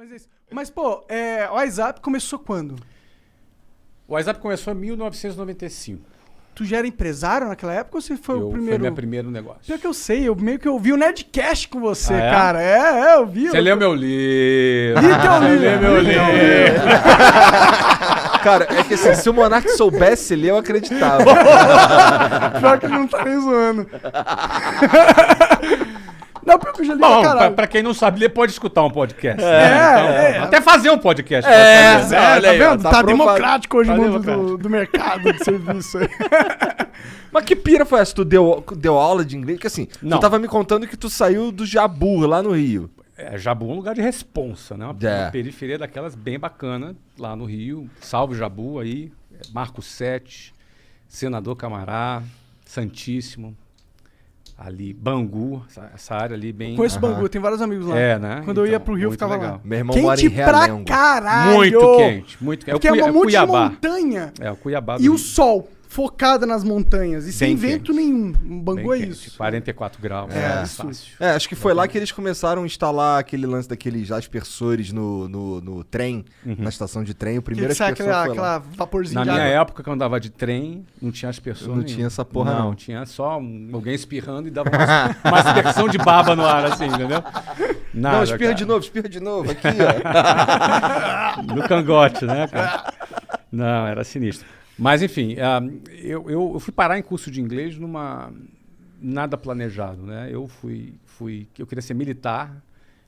Mas é isso. Mas, pô, o WhatsApp começou quando? O WhatsApp começou em 1995. Tu já era empresário naquela época ou você foi o primeiro? Foi meu primeiro negócio. Pior que eu sei, eu meio que ouvi o Nerdcast com você, é? cara. Eu vi. Você leu meu livro. Li teu livro. Meu livro. Cara, é que assim, se o Monark soubesse ler, eu acreditava. Pior que ele não tá nem zoando. Não, pior que eu já li Bom, pra caralho. pra quem não sabe ler, pode escutar um podcast. Então, até fazer um podcast. tá vendo? ó, Tá aprovado. democrático hoje o Tá mundo democrático. do mercado de serviço aí. Mas que pira foi essa? Tu deu aula de inglês? Porque assim, Não. tu tava me contando que tu saiu do Jabur, lá no Rio. Jabu é um lugar de responsa, né? Uma periferia daquelas bem bacana lá no Rio. Salve Jabu aí, Marco 7, Senador Camará, Santíssimo, ali, Bangu, essa área ali bem... Conheço o Bangu, tem vários amigos lá. né? Quando eu ia Então, pro Rio, eu muito ficava legal. lá. Meu irmão mora em Quente pra Realengo. caralho! Muito quente, muito quente. Porque é uma monte de Cuiabá. montanha. É, o Cuiabá do E o Rio. sol, focada nas montanhas. E sem Bem vento quente. nenhum. O Bangu Bem é quente, isso. 44 graus, É, fácil. Acho que foi lá que eles começaram a instalar aquele lance daqueles aspersores no trem, na estação de trem. O primeiro Que sai aspersor foi lá. aquela vaporzinho Na de minha água. época, quando eu andava de trem, não tinha aspersor Não nenhum. tinha essa porra, não. Tinha só alguém espirrando e dava uma aspersão de baba no ar, assim, entendeu? Nada, Não, espirra cara. de novo, aqui, ó. No cangote, né, cara? Não, era sinistro. Mas, enfim, eu fui parar em curso de inglês nada planejado, né? Eu queria ser militar,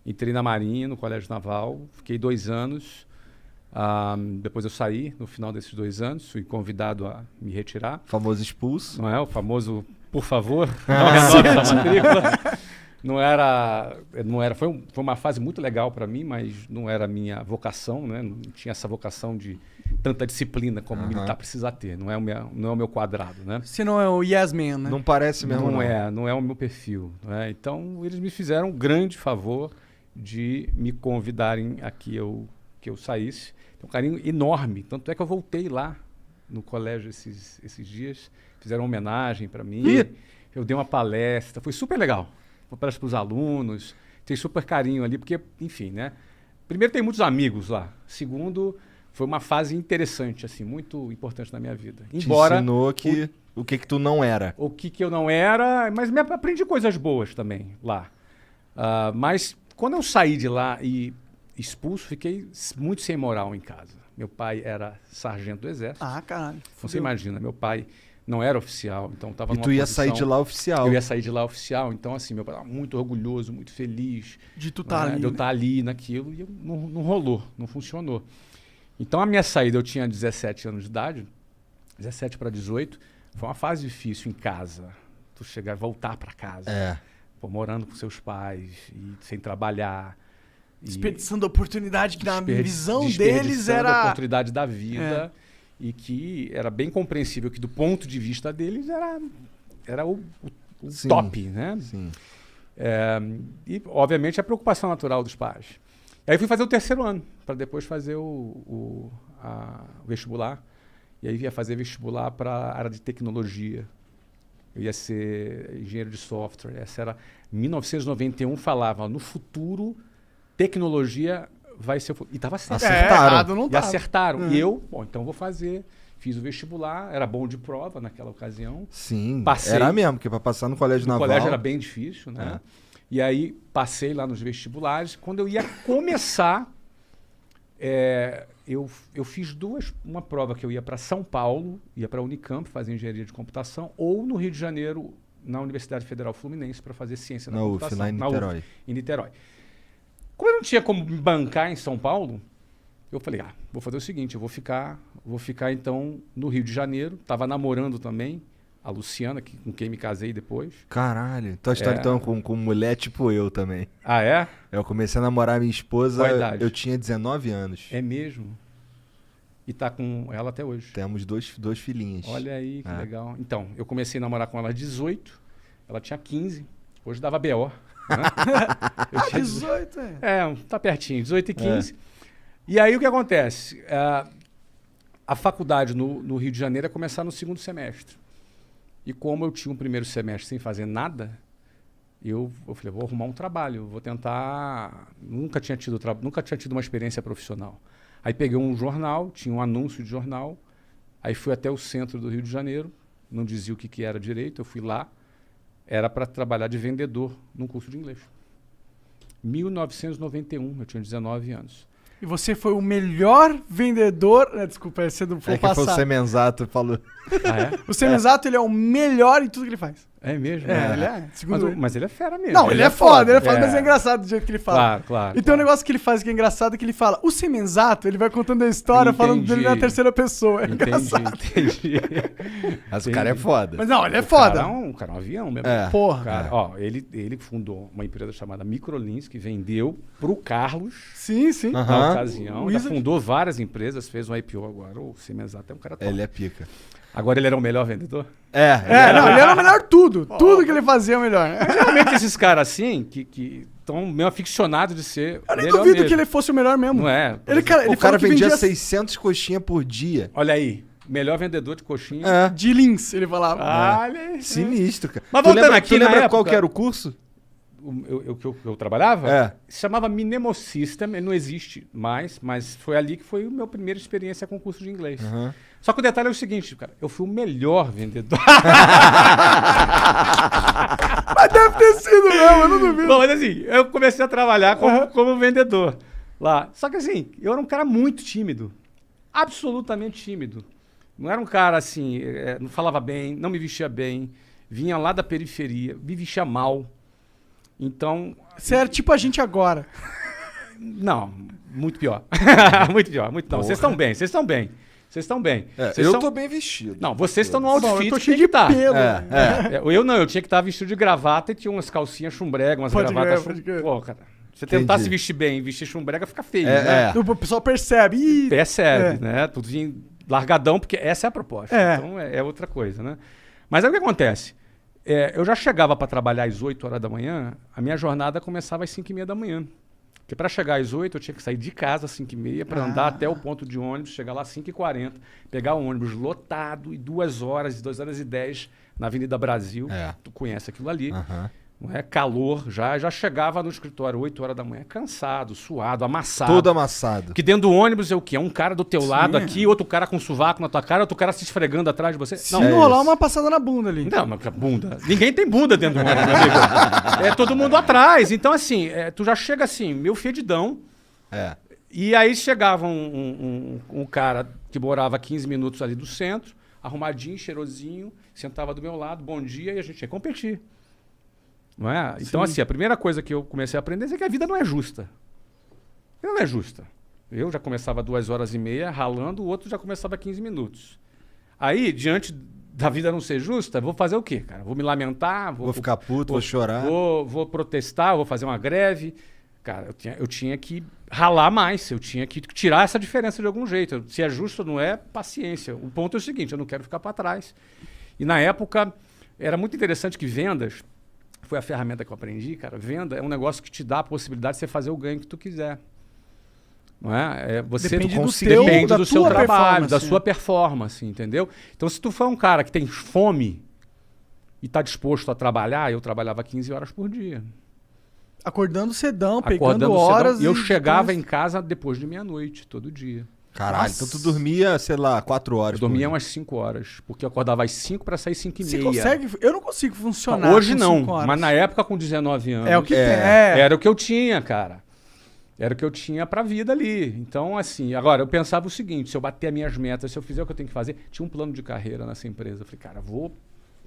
entrei na Marinha, no Colégio Naval, fiquei 2 anos. Depois eu saí no final desses 2 anos, fui convidado a me retirar. Famoso expulso. Não é? O famoso, por favor, não renove essa matrícula. Foi uma fase muito legal para mim, mas não era a minha vocação, né? Não tinha essa vocação de tanta disciplina como militar precisa ter. Não é o meu quadrado, né? Você não é o Yes Man, né? Não parece mesmo, não. Não é o meu perfil. Né? Então, eles me fizeram um grande favor de me convidarem a que eu saísse. Tem um carinho enorme. Tanto é que eu voltei lá no colégio esses dias. Fizeram uma homenagem para mim. Eu dei uma palestra. Foi super legal. Uma palestra para os alunos. Tem super carinho ali, porque, enfim, né? Primeiro, tem muitos amigos lá. Segundo, foi uma fase interessante, assim, muito importante na minha vida. Embora Te ensinou o que tu não era. o que eu não era, mas aprendi coisas boas também lá. Mas quando eu saí de lá e expulso, fiquei muito sem moral em casa. Meu pai era sargento do exército. Caralho. Então, você imagina, meu pai não era oficial, então estava E numa tu ia posição- sair de lá oficial. Eu ia sair de lá oficial, então assim, meu pai estava muito orgulhoso, muito feliz. De tu tá ali. De eu né? estar ali naquilo, e não rolou, não funcionou. Então a minha saída, eu tinha 17 anos de idade, 17 para 18, foi uma fase difícil em casa. Tu chegar, voltar para casa, pô, morando com seus pais, e sem trabalhar. Desperdiçando a oportunidade que na visão deles desperdiçando a era... oportunidade da vida e que era bem compreensível que do ponto de vista deles era o Sim, top, né? Sim. E obviamente a preocupação natural dos pais. Aí fui fazer o 3º ano para depois fazer o vestibular, e aí ia fazer vestibular para a área de tecnologia. Eu ia ser engenheiro de software. Essa era 1991, falava no futuro tecnologia vai ser o futuro. E estava certo. Acertaram. errado não E tá. acertaram. E eu, então vou fazer. Fiz o vestibular, era bom de prova naquela ocasião. Sim, Passei. era mesmo, porque pra passar no colégio O naval... colégio era bem difícil, né? E aí passei lá nos vestibulares. Quando eu ia começar, eu fiz uma prova que eu ia para São Paulo, ia para a Unicamp fazer engenharia de computação, ou no Rio de Janeiro, na Universidade Federal Fluminense, para fazer ciência da Na UF, computação. lá em Niterói. UF, em Niterói. Como eu não tinha como me bancar em São Paulo, eu falei, vou fazer o seguinte, eu vou ficar então no Rio de Janeiro. Estava namorando também a Luciana, com quem me casei depois. Caralho, tua história então com mulher tipo eu também. Ah, é? Eu comecei a namorar minha esposa, Qual a idade? eu tinha 19 anos. É mesmo? E tá com ela até hoje. Temos dois filhinhos. Olha aí, que legal. Então, eu comecei a namorar com ela aos 18, ela tinha 15, hoje dava BO. Né? Eu tinha 18, é. tá pertinho, 18 e 15. E aí o que acontece? A faculdade no Rio de Janeiro ia começar no 2º semestre. E como eu tinha um 1º semestre sem fazer nada, eu falei, vou arrumar um trabalho, vou tentar... Nunca tinha tido uma experiência profissional. Aí peguei um jornal, tinha um anúncio de jornal, aí fui até o centro do Rio de Janeiro, não dizia o que era direito, eu fui lá, era para trabalhar de vendedor num curso de inglês. 1991, eu tinha 19 anos. E você foi o melhor vendedor... Desculpa, você não foi É que foi o passar. Semenzato falou. Ah, é? O Semenzato, ele é o melhor em tudo que ele faz. É mesmo? Ele é. Segundo ele. Mas ele é fera mesmo. Não, ele é foda, É. mas é engraçado do jeito que ele fala. Claro, claro. E tem um negócio que ele faz que é engraçado, que ele fala, o Semenzato, ele vai contando a história, falando dele na terceira pessoa. É engraçado. Entendi. Mas o cara é foda. Mas não, ele é O foda. cara é um avião mesmo. É. Porra. Cara, ó, ele fundou uma empresa chamada Microlins, que vendeu pro Carlos, Sim, sim. Aham. na ocasião. O Já Wizard. fundou várias empresas, fez um IPO agora. O Siemens é um cara top. Ele é pica. Agora ele era o melhor vendedor? Não, ele era o melhor tudo. Tudo que ele fazia é o melhor. Geralmente esses caras assim, que estão meio aficionados de ser Eu nem melhor duvido mesmo. que ele fosse o melhor mesmo. Não é? Ele O falou cara que vendia 600 coxinhas por dia. Olha aí, melhor vendedor de coxinha. É. de Lins, ele falava. Olha aí. Sinistro, cara. Mas Tu voltando lembra, aqui tu na lembra época- qual que era o curso? Eu trabalhava? É. Se chamava Mnemosystem, ele não existe mais, mas foi ali que foi a minha primeira experiência com curso de inglês. Aham. Só que o detalhe é o seguinte, cara, eu fui o melhor vendedor. Mas deve ter sido mesmo, eu não duvido. Bom, mas assim, eu comecei a trabalhar como vendedor lá. Só que assim, eu era um cara muito tímido. Absolutamente tímido. Não era um cara assim, não falava bem, não me vestia bem, vinha lá da periferia, me vestia mal. Então, Você era tipo a gente agora. não, muito pior. Muito pior, muito não. Vocês estão bem, vocês estão bem. Vocês estão bem. É, Vocês eu são- tô bem vestido. Não, vocês estão no Bom, outfit eu tô que cheio tem de que tá. pelo. Eu não, eu tinha que estar vestido de gravata e tinha umas calcinhas chumbrega, umas Pode gravatas crer, pode crer. Pô, cara, você tentar Entendi. se vestir bem e vestir chumbrega fica feio, né? É. O pessoal percebe. Ih, Percebe, né? Tudo vinha largadão, porque essa é a proposta. É. Então é outra coisa, né? Mas aí o que acontece? Eu já chegava para trabalhar às 8 horas da manhã, a minha jornada começava às 5h30 da manhã. Porque para chegar às 8 eu tinha que sair de casa às 5h30 para andar até o ponto de ônibus, chegar lá às 5h40, pegar o ônibus lotado e 2 horas, 2h10 na Avenida Brasil. É. Tu conhece aquilo ali. Aham. Não é? Calor já chegava no escritório 8 horas da manhã, cansado, suado, amassado. Todo amassado. Porque dentro do ônibus é o quê? É um cara do teu Sim. lado aqui, outro cara com sovaco na tua cara, outro cara se esfregando atrás de você. se Não, não é rolar isso. uma passada na bunda ali. não, mas bunda. Ninguém tem bunda dentro do ônibus, meu amigo. É todo mundo atrás. Então, assim, tu já chega assim, meio fedidão. É. E aí chegava um cara que morava a 15 minutos ali do centro, arrumadinho, cheirosinho, sentava do meu lado, bom dia, e a gente ia competir. Não é? Então, assim, a primeira coisa que eu comecei a aprender é que a vida não é justa. Ela não é justa. Eu já começava 2h30 ralando, o outro já começava 15 minutos. Aí, diante da vida não ser justa, vou fazer o quê, cara? Vou me lamentar? Vou ficar puto, vou chorar. Vou protestar, vou fazer uma greve. Cara, eu tinha que ralar mais, eu tinha que tirar essa diferença de algum jeito. Se é justo ou não é, paciência. O ponto é o seguinte, eu não quero ficar para trás. E na época, era muito interessante que vendas, foi a ferramenta que eu aprendi, cara. Venda é um negócio que te dá a possibilidade de você fazer o ganho que tu quiser. Não é? Você Depende do depende teu- da do seu tua trabalho, da performance, sua né? performance, entendeu? Então, se tu for um cara que tem fome e está disposto a trabalhar, eu trabalhava 15 horas por dia. Acordando cedão, pegando Acordando horas. cedão, e eu chegava em casa depois de meia-noite, todo dia. Caralho, Nossa. então tu dormia, sei lá, 4 horas. Eu dormia por umas 5 horas, porque eu acordava às 5 para sair 5h30. Você consegue? Eu não consigo funcionar. Não, hoje com não, 5 horas. mas na época com 19 anos. É o que tem. Era o que eu tinha, cara. Era o que eu tinha pra vida ali. Então, assim, agora eu pensava o seguinte: se eu bater as minhas metas, se eu fizer o que eu tenho que fazer, tinha um plano de carreira nessa empresa. Eu falei, cara, vou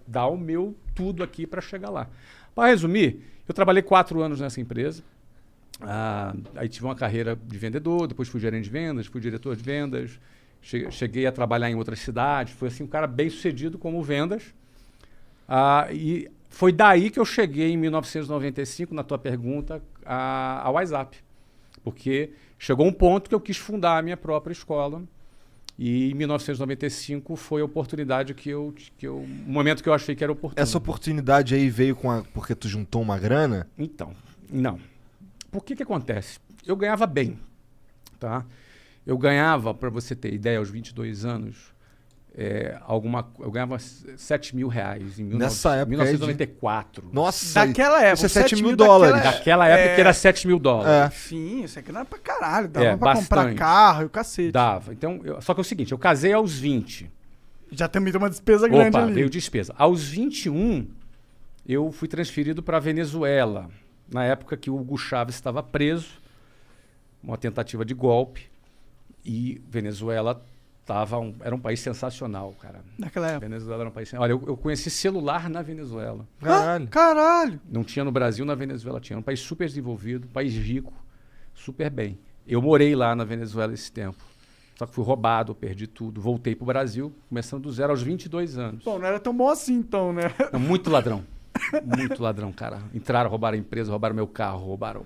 dar o meu tudo aqui pra chegar lá. Para resumir, eu trabalhei 4 anos nessa empresa. Aí tive uma carreira de vendedor, depois fui gerente de vendas, fui diretor de vendas, cheguei a trabalhar em outras cidades, fui assim, um cara bem sucedido como vendas. E foi daí que eu cheguei em 1995, na tua pergunta, ao WhatsApp. Porque chegou um ponto que eu quis fundar a minha própria escola. E em 1995 foi a oportunidade o momento que eu achei que era oportuno. Essa oportunidade aí veio porque tu juntou uma grana? Então, não. Por que acontece? Eu ganhava bem, tá? Eu ganhava, para você ter ideia, aos 22 anos, eu ganhava R$7.000 em Nessa época 1994. Nossa, Daquela época. isso é $7.000. Daquela época que era $7.000. Sim, isso aqui não era pra caralho. Dava pra bastante. comprar carro e o cacete. Dava. Então, só que é o seguinte, eu casei aos 20. Já também tem uma despesa grande ali. Veio despesa. Aos 21, eu fui transferido para Venezuela. Na época que o Hugo Chávez estava preso, uma tentativa de golpe. E Venezuela era um país sensacional, cara. Naquela época. Venezuela era um país... Olha, eu conheci celular na Venezuela. Caralho. Caralho. Não tinha no Brasil, na Venezuela tinha. Era um país super desenvolvido, um país rico, super bem. Eu morei lá na Venezuela esse tempo. Só que fui roubado, perdi tudo. Voltei pro Brasil, começando do zero aos 22 anos. Bom, não era tão bom assim então, né? Não, muito ladrão. Muito ladrão, cara. Entraram, roubaram a empresa, roubaram meu carro, roubaram...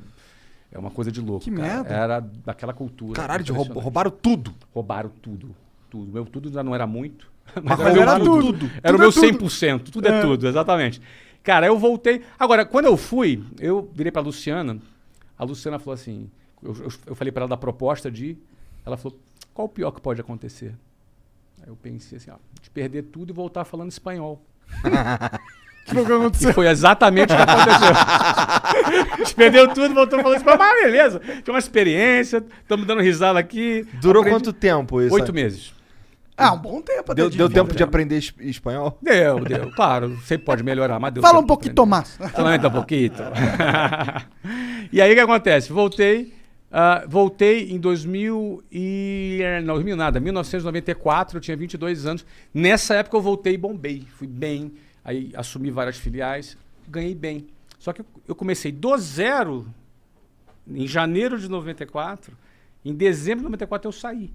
É uma coisa de louco, Que cara. merda. Era daquela cultura. Caralho, roubaram tudo. Roubaram tudo. Tudo. Meu tudo já não era muito. Mas era era meu tudo. Era o Tudo meu é tudo. 100%. Tudo é tudo, exatamente. Cara, eu voltei... Agora, quando eu fui, eu virei pra Luciana. A Luciana falou assim... Eu falei pra ela da proposta de... Ela falou, qual o pior que pode acontecer? Aí eu pensei assim, de perder tudo e voltar falando espanhol. Que foi exatamente o que aconteceu. A gente perdeu tudo, voltou falando espanhol. Mas beleza, tinha uma experiência, estamos dando risada aqui. Durou quanto tempo isso? 8 meses. Ah, um bom tempo. até Deu tempo de né? aprender espanhol? Deu. Claro, sempre pode melhorar, mas deu. Fala um tempo de pouquinho, aprender. Tomás. Fala um pouquinho. E aí o que acontece? Voltei em 1994, eu tinha 22 anos. Nessa época eu voltei e bombei. Fui bem, aí assumi várias filiais, ganhei bem. Só que eu comecei do zero em janeiro de 94, em dezembro de 94 eu saí.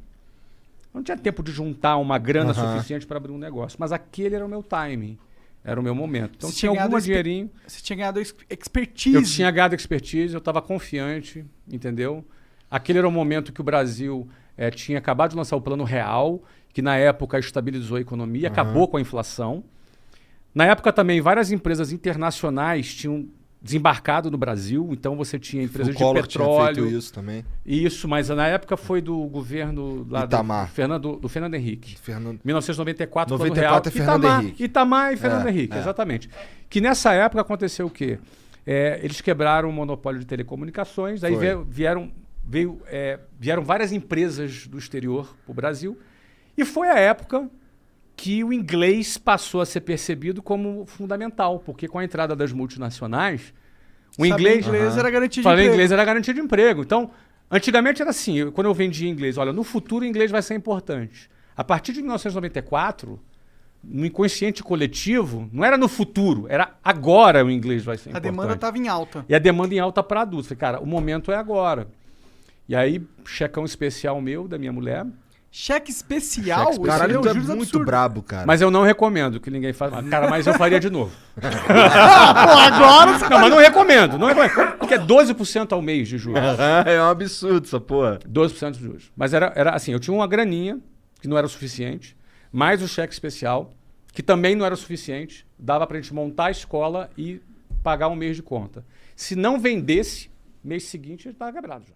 Eu não tinha tempo de juntar uma grana suficiente para abrir um negócio, mas aquele era o meu timing, era o meu momento. Então tinha algum dinheirinho. Você tinha ganhado expertise. Eu tinha ganhado expertise, eu estava confiante, entendeu? Aquele era o momento que o Brasil tinha acabado de lançar o Plano Real, que na época estabilizou a economia, acabou com a inflação. Na época também, várias empresas internacionais tinham desembarcado no Brasil, então você tinha empresas de petróleo. Tinha feito isso também. Isso, mas na época foi do governo lá Itamar. do Fernando Henrique. 1994, 94 é Fernando Henrique. Itamar e Fernando Henrique, exatamente. Que nessa época aconteceu o quê? Eles quebraram o monopólio de telecomunicações, aí vieram várias empresas do exterior para o Brasil, e foi a época que o inglês passou a ser percebido como fundamental, porque com a entrada das multinacionais, o inglês era garantia de Falei emprego. inglês era garantia de emprego. Então, antigamente era assim, quando eu vendia inglês, olha, no futuro o inglês vai ser importante. A partir de 1994, no inconsciente coletivo, não era no futuro, era agora o inglês vai ser importante. A demanda estava em alta. E a demanda em alta para adultos. Falei, cara, o momento é agora. E aí, checão especial meu, da minha mulher. Cheque especial? Cheque Caralho, tu é juros muito absurdos. brabo, cara. Mas eu não recomendo que ninguém faça. Cara, mas eu faria de novo. Pô, agora você Não, mas não recomendo. Porque é 12% ao mês de juros. É um absurdo essa porra. 12% de juros. Mas era assim, eu tinha uma graninha, que não era o suficiente, mais o cheque especial, que também não era o suficiente, dava pra gente montar a escola e pagar um mês de conta. Se não vendesse, mês seguinte, a gente tava quebrado já.